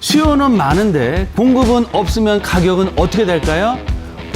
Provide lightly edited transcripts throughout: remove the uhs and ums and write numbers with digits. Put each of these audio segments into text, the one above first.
수요는 많은데 공급은 없으면 가격은 어떻게 될까요?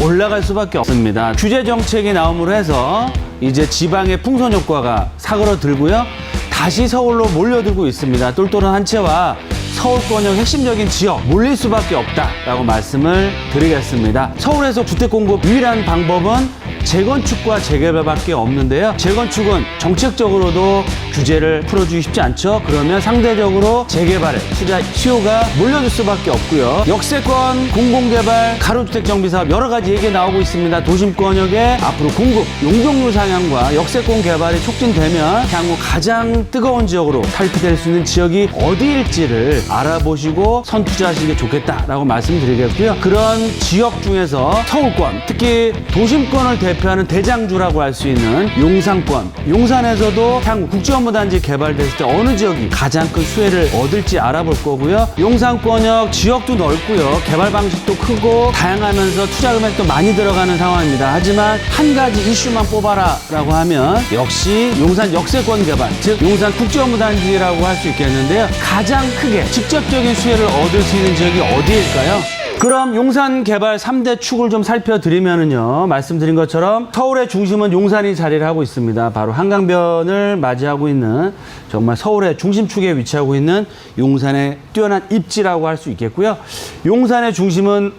올라갈 수밖에 없습니다. 규제 정책이 나옴으로 해서 이제 지방의 풍선 효과가 사그러들고요. 다시 서울로 몰려들고 있습니다. 똘똘한 한 채와 서울권역 핵심적인 지역 몰릴 수밖에 없다라고 말씀을 드리겠습니다. 서울에서 주택 공급 유일한 방법은 재건축과 재개발밖에 없는데요. 재건축은 정책적으로도 규제를 풀어주기 쉽지 않죠. 그러면 상대적으로 재개발에 투자 수요가 몰려들 수밖에 없고요. 역세권, 공공개발, 가로주택 정비사업 여러 가지 얘기 나오고 있습니다. 도심권역에 앞으로 공급, 용적률 상향과 역세권 개발이 촉진되면 향후 가장 뜨거운 지역으로 살피될 수 있는 지역이 어디일지를 알아보시고 선투자하시는 게 좋겠다라고 말씀드리겠고요. 그런 지역 중에서 서울권, 특히 도심권을 대표하는 대장주라고 할 수 있는 용산권, 용산에서도 향후 국제업무단지 개발됐을 때 어느 지역이 가장 큰 수혜를 얻을지 알아볼 거고요. 용산권역 지역도 넓고요. 개발 방식도 크고 다양하면서 투자 금액도 많이 들어가는 상황입니다. 하지만 한 가지 이슈만 뽑아라라고 하면 역시 용산 역세권 개발, 즉 용산 국제업무단지라고 할 수 있겠는데요. 가장 크게 직접적인 수혜를 얻을 수 있는 지역이 어디일까요? 그럼 용산 개발 3대 축을 좀 살펴드리면은요, 말씀드린 것처럼 서울의 중심은 용산이 자리를 하고 있습니다. 바로 한강변을 맞이하고 있는 정말 서울의 중심축에 위치하고 있는 용산의 뛰어난 입지라고 할 수 있겠고요. 용산의 중심은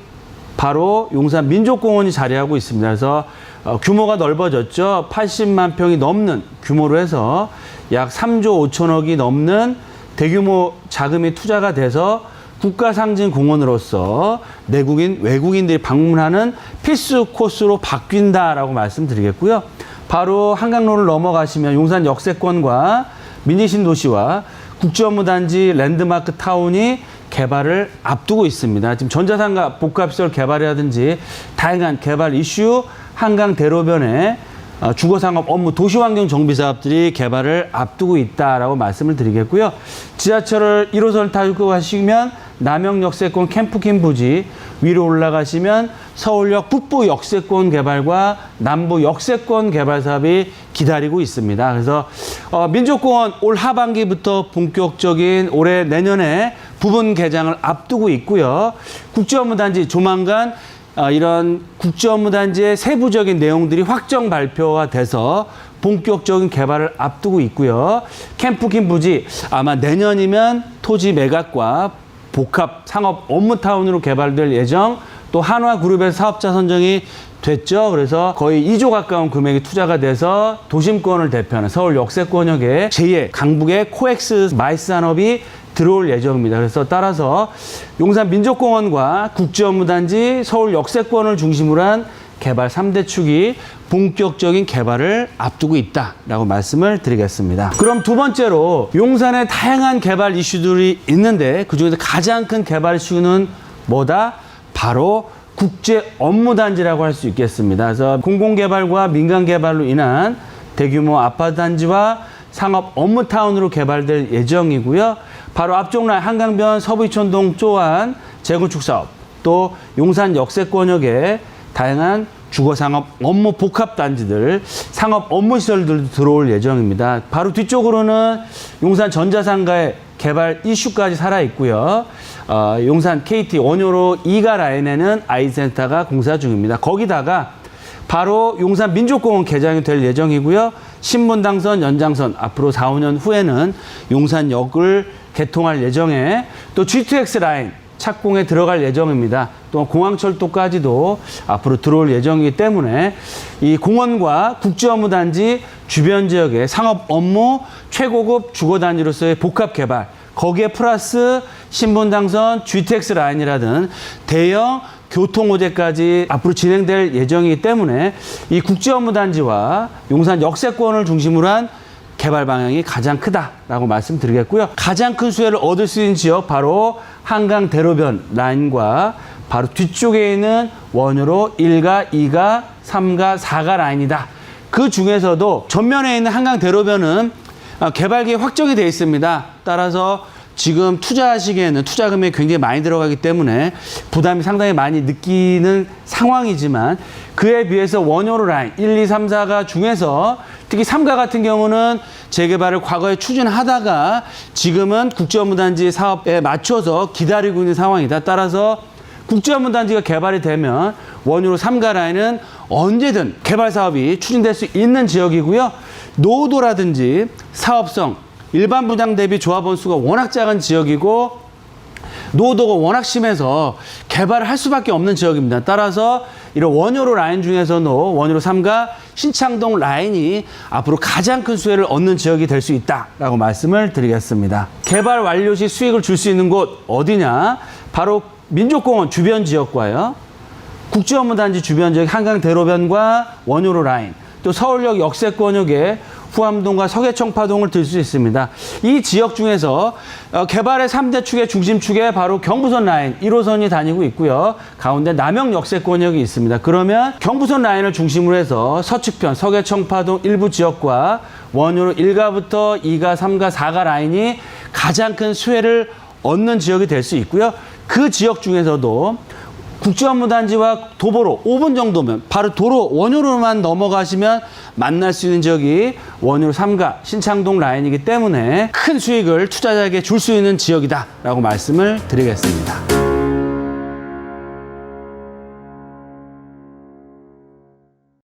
바로 용산 민족공원이 자리하고 있습니다. 그래서 규모가 넓어졌죠. 80만 평이 넘는 규모로 해서 약 3조 5천억이 넘는 대규모 자금이 투자가 돼서 국가 상징 공원으로서 내국인, 외국인들이 방문하는 필수 코스로 바뀐다라고 말씀드리겠고요. 바로 한강로를 넘어가시면 용산 역세권과 미니신도시와 국제업무단지 랜드마크 타운이 개발을 앞두고 있습니다. 지금 전자상가 복합시설 개발이라든지 다양한 개발 이슈, 한강 대로변에 주거상업 업무 도시환경 정비 사업들이 개발을 앞두고 있다라고 말씀을 드리겠고요. 지하철을 1호선을 타고 가시면 남영 역세권 캠프킨 부지, 위로 올라가시면 서울역 북부 역세권 개발과 남부 역세권 개발 사업이 기다리고 있습니다. 그래서 민족공원 올 하반기부터 본격적인 올해 내년에 부분 개장을 앞두고 있고요. 국제업무단지 조만간 이런 국제업무단지의 세부적인 내용들이 확정 발표가 돼서 본격적인 개발을 앞두고 있고요. 캠프킨 부지 아마 내년이면 토지 매각과 복합 상업 업무타운으로 개발될 예정, 또 한화그룹의 사업자 선정이 됐죠. 그래서 거의 2조 가까운 금액이 투자가 돼서 도심권을 대표하는 서울 역세권역에 제2의 강북의 코엑스 마이스 산업이 들어올 예정입니다. 그래서 따라서 용산 민족공원과 국제업무단지 서울 역세권을 중심으로 한 개발 3대 축이 본격적인 개발을 앞두고 있다라고 말씀을 드리겠습니다. 그럼 두 번째로 용산에 다양한 개발 이슈들이 있는데 그중에서 가장 큰 개발 이슈는 뭐다? 바로 국제업무단지라고 할 수 있겠습니다. 그래서 공공개발과 민간개발로 인한 대규모 아파트 단지와 상업 업무타운으로 개발될 예정이고요. 바로 앞쪽 라인 한강변 서부이촌동 쪼안 재건축 사업, 또 용산 역세권역에 다양한 주거상업 업무 복합단지들, 상업 업무시설들도 들어올 예정입니다. 바로 뒤쪽으로는 용산 전자상가의 개발 이슈까지 살아있고요. 용산 KT 원효로 2가 라인에는 아이센터가 공사 중입니다. 거기다가 바로 용산 민족공원 개장이 될 예정이고요. 신분당선, 연장선 앞으로 4, 5년 후에는 용산역을 개통할 예정에 또 GTX 라인 착공에 들어갈 예정입니다. 또 공항철도까지도 앞으로 들어올 예정이기 때문에 이 공원과 국제업무단지 주변 지역의 상업 업무 최고급 주거단지로서의 복합 개발, 거기에 플러스 신분당선, GTX 라인이라든 대형 교통호재까지 앞으로 진행될 예정이기 때문에 이 국제업무단지와 용산 역세권을 중심으로 한 개발 방향이 가장 크다라고 말씀드리겠고요. 가장 큰 수혜를 얻을 수 있는 지역 바로 한강 대로변 라인과 바로 뒤쪽에 있는 원효로 1가, 2가, 3가, 4가 라인이다. 그 중에서도 전면에 있는 한강 대로변은 개발 계획 확정이 되어 있습니다. 따라서 지금 투자하시기에는 투자 금액이 굉장히 많이 들어가기 때문에 부담이 상당히 많이 느끼는 상황이지만 그에 비해서 원효로 라인 1, 2, 3, 4가 중에서 특히 3가 같은 경우는 재개발을 과거에 추진하다가 지금은 국제업무단지 사업에 맞춰서 기다리고 있는 상황이다. 따라서 국제업무단지가 개발이 되면 원유로 3가 라인은 언제든 개발 사업이 추진될 수 있는 지역이고요. 노후도라든지 사업성, 일반 분양 대비 조합원 수가 워낙 작은 지역이고 노후도가 워낙 심해서 개발을 할 수밖에 없는 지역입니다. 따라서 이런 원효로 라인 중에서도 원효로 3가 신창동 라인이 앞으로 가장 큰 수혜를 얻는 지역이 될 수 있다라고 말씀을 드리겠습니다. 개발 완료 시 수익을 줄 수 있는 곳 어디냐? 바로 민족공원 주변 지역과요. 국제업무단지 주변 지역 한강대로변과 원효로 라인, 또 서울역 역세권역에 후암동과 서계청파동을 들 수 있습니다. 이 지역 중에서 개발의 3대 축의 중심축에 바로 경부선 라인 1호선이 다니고 있고요. 가운데 남영 역세권역이 있습니다. 그러면 경부선 라인을 중심으로 해서 서측편 서계청파동 일부 지역과 원효로 1가부터 2가, 3가, 4가 라인이 가장 큰 수혜를 얻는 지역이 될 수 있고요. 그 지역 중에서도 국제업무단지와 도보로 5분 정도면 바로 도로 원효로만 넘어가시면 만날 수 있는 지역이 원효로 3가 신창동 라인이기 때문에 큰 수익을 투자자에게 줄 수 있는 지역이다라고 말씀을 드리겠습니다.